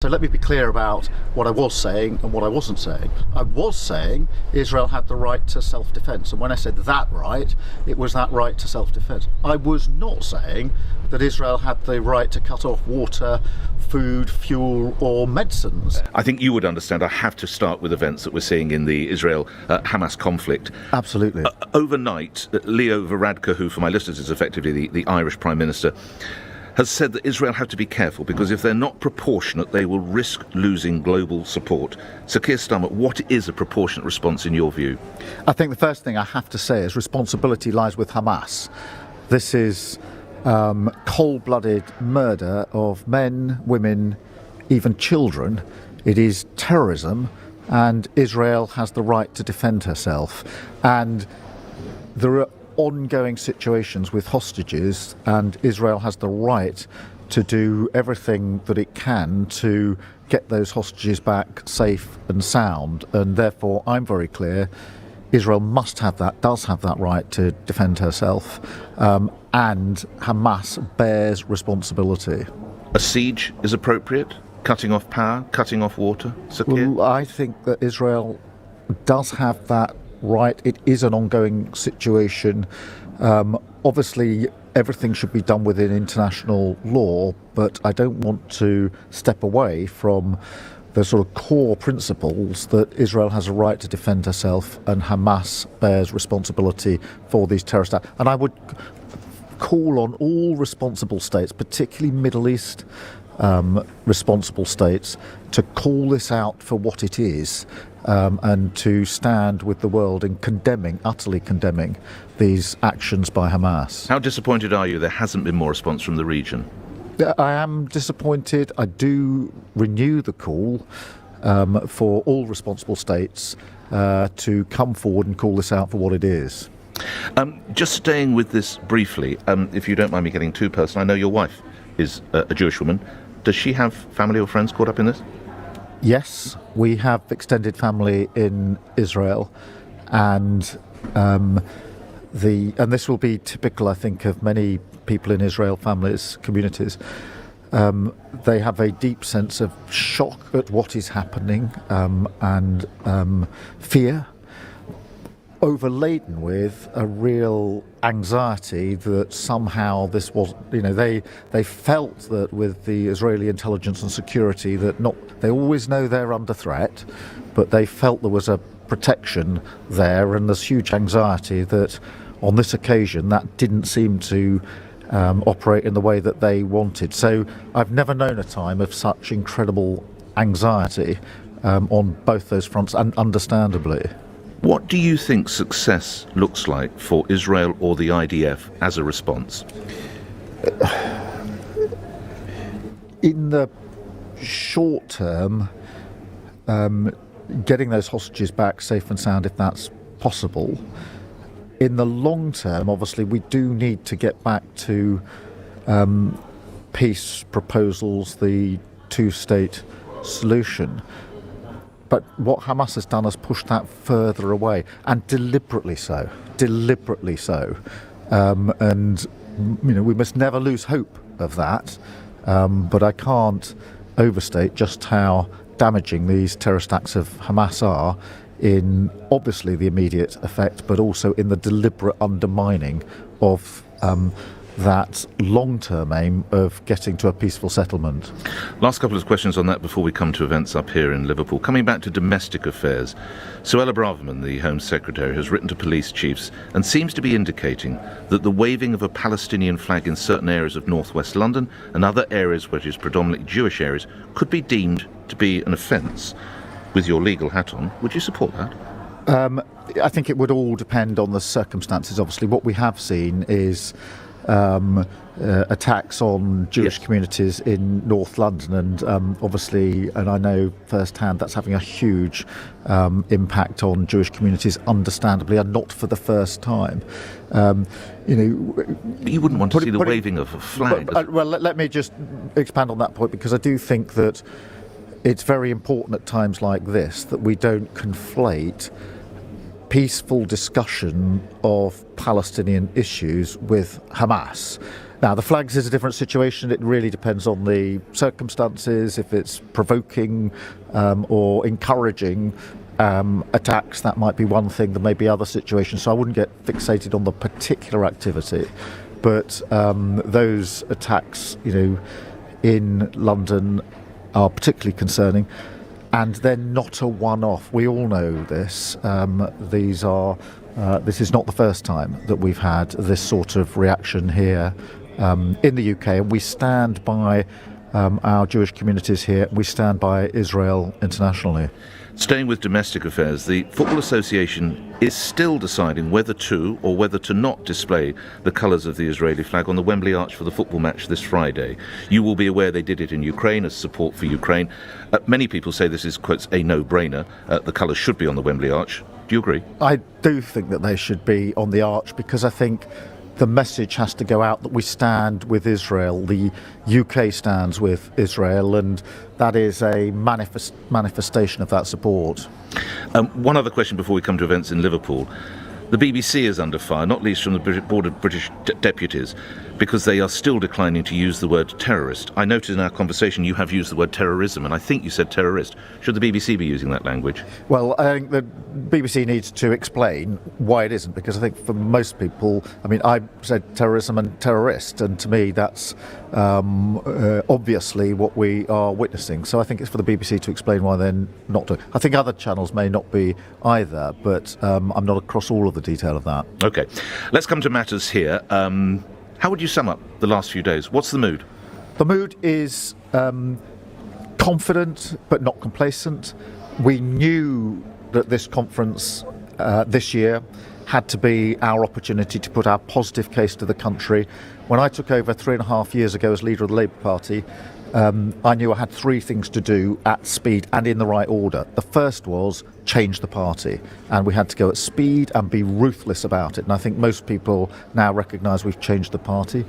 So let me be clear about what I was saying and what I wasn't saying. I was saying Israel had the right to self-defense, and when I said that right, it was that right to self-defense. I was not saying that Israel had the right to cut off water, food, fuel or medicines. I think you would understand I have to start with events that we're seeing in the Israel-Hamas conflict. Absolutely. Overnight, Leo Varadkar, who for my listeners is effectively the Irish Prime Minister, has said that Israel have to be careful because if they're not proportionate, they will risk losing global support. So Keir Starmer, what is a proportionate response in your view? I think the first thing I have to say is responsibility lies with Hamas. This is cold-blooded murder of men, women, even children. It is terrorism, and Israel has the right to defend herself. And there are ongoing situations with hostages, and Israel has the right to do everything that it can to get those hostages back safe and sound. And therefore, I'm very clear, Israel does have that right to defend herself, and Hamas bears responsibility. A siege is appropriate? Cutting off power, cutting off water? Well, I think that Israel does have that right. It is an ongoing situation. Obviously, everything should be done within international law, but I don't want to step away from the sort of core principles that Israel has a right to defend herself and Hamas bears responsibility for these terrorist acts. And I would call on all responsible states, particularly Middle East responsible states, to call this out for what it is, and to stand with the world in utterly condemning these actions by Hamas. How disappointed are you there hasn't been more response from the region? I am disappointed. I do renew the call for all responsible states to come forward and call this out for what it is. Just staying with this briefly, if you don't mind me getting too personal, I know your wife is a Jewish woman. Does she have family or friends caught up in this? Yes, we have extended family in Israel, and this will be typical, I think, of many people in Israel, families, communities. They have a deep sense of shock at what is happening, and fear, overladen with a real anxiety that somehow this was, they felt that with the Israeli intelligence and security they always know they're under threat, but they felt there was a protection there, and there's huge anxiety that on this occasion that didn't seem to operate in the way that they wanted. So I've never known a time of such incredible anxiety on both those fronts, and understandably. What do you think success looks like for Israel or the IDF as a response? In the short term, getting those hostages back safe and sound, if that's possible. In the long term, obviously, we do need to get back to peace proposals, the two-state solution. But what Hamas has done is push that further away, and deliberately so. And we must never lose hope of that. But I can't overstate just how damaging these terrorist acts of Hamas are in obviously the immediate effect, but also in the deliberate undermining of that long-term aim of getting to a peaceful settlement. Last couple of questions on that before we come to events up here in Liverpool. Coming back to domestic affairs, Suella Braverman, the Home Secretary, has written to police chiefs and seems to be indicating that the waving of a Palestinian flag in certain areas of northwest London and other areas which is predominantly Jewish areas could be deemed to be an offence. With your legal hat on, would you support that? I think it would all depend on the circumstances. Obviously, what we have seen is attacks on Jewish communities in North London, and obviously, and I know firsthand, that's having a huge impact on Jewish communities, understandably, and not for the first time. You wouldn't want to see the waving of a flag. Let me just expand on that point, because I do think that it's very important at times like this that we don't conflate peaceful discussion of Palestinian issues with Hamas. Now, the flags is a different situation. It really depends on the circumstances. If it's provoking or encouraging attacks, that might be one thing. There may be other situations. So I wouldn't get fixated on the particular activity. But those attacks, in London are particularly concerning. And they're not a one-off. We all know this. This is not the first time that we've had this sort of reaction here in the UK, and we stand by our Jewish communities here. We stand by Israel internationally. Staying with domestic affairs, the Football Association is still deciding whether to or whether to not display the colours of the Israeli flag on the Wembley Arch for the football match this Friday. You will be aware they did it in Ukraine as support for Ukraine. Many people say this is, quotes, a no-brainer. The colours should be on the Wembley Arch. Do you agree? I do think that they should be on the arch, because I think the message has to go out that we stand with Israel. The UK stands with Israel, and that is a manifestation of that support. One other question before we come to events in Liverpool. The BBC is under fire, not least from the Board of British Deputies, because they are still declining to use the word terrorist. I noted in our conversation you have used the word terrorism, and I think you said terrorist. Should the BBC be using that language? Well, I think the BBC needs to explain why it isn't, because I think for most people, I said terrorism and terrorist, and to me that's obviously what we are witnessing. So I think it's for the BBC to explain why they're not doing. I think other channels may not be either, but I'm not across all of the detail of that. OK. Let's come to matters here. How would you sum up the last few days? What's the mood? The mood is confident but not complacent. We knew that this conference this year had to be our opportunity to put our positive case to the country. When I took over 3.5 years ago as leader of the Labour Party, I knew I had 3 things to do at speed and in the right order. The first was change the party, and we had to go at speed and be ruthless about it. And I think most people now recognise we've changed the party.